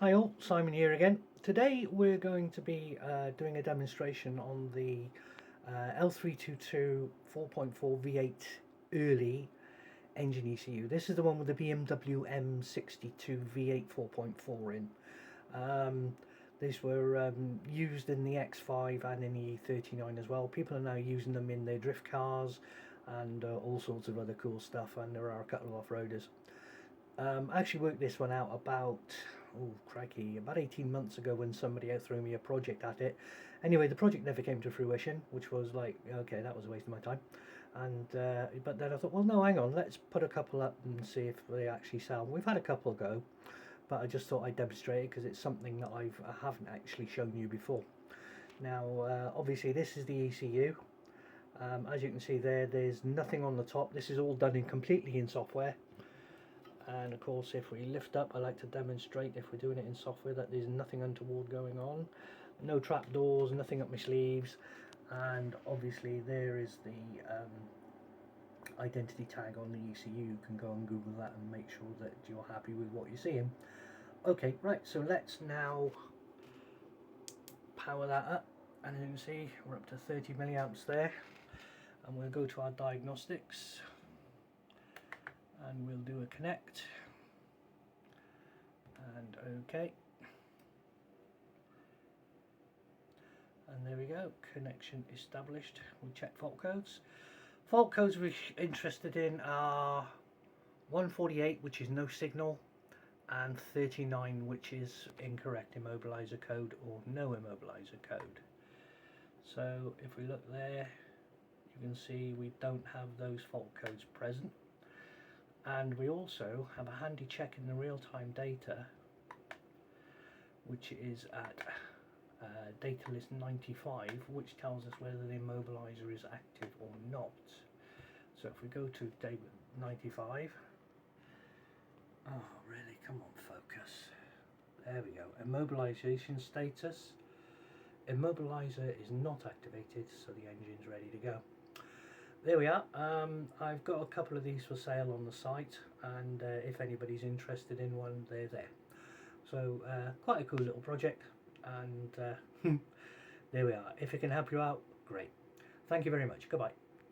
Hi all, Simon here again. Today we're going to be doing a demonstration on the L322 4.4 V8 early engine ECU. This is the one with the BMW M62 V8 4.4 in. These were used in the X5 and in the E39 as well. People are now using them in their drift cars and all sorts of other cool stuff, and there are a couple of off-roaders. I actually worked this one out about, oh crikey, about 18 months ago when somebody threw me a project at it. Anyway, the project never came to fruition, which was like, okay, that was a waste of my time. And but then I thought, well, no, hang on, let's put a couple up and see if they actually sell. We've had a couple go, but I just thought I'd demonstrate it because it's something that I haven't actually shown you before. Now, obviously, this is the ECU. As you can see there, there's nothing on the top. This is all done completely in software. And of course, if we lift up, I like to demonstrate, if we're doing it in software, that there's nothing untoward going on. No trapdoors, nothing up my sleeves. And obviously there is the identity tag on the ECU. You can go and Google that and make sure that you're happy with what you're seeing. Okay, right, so let's now power that up. And as you can see, we're up to 30 milliamps there. And we'll go to our diagnostics. And we'll do a connect, and OK, and there we go, connection established. We check fault codes. Fault codes we're interested in are 148, which is no signal, and 39, which is incorrect immobiliser code or no immobiliser code. So if we look there, you can see we don't have those fault codes present. And we also have a handy check in the real-time data, which is at data list 95, which tells us whether the immobiliser is active or not. So if we go to data 95, oh really, come on focus, there we go, immobilisation status, immobiliser is not activated, so the engine's ready to go. There we are. I've got a couple of these for sale on the site, and if anybody's interested in one, they're there. So quite a cool little project, and there we are. If it can help you out, great. Thank you very much. Goodbye.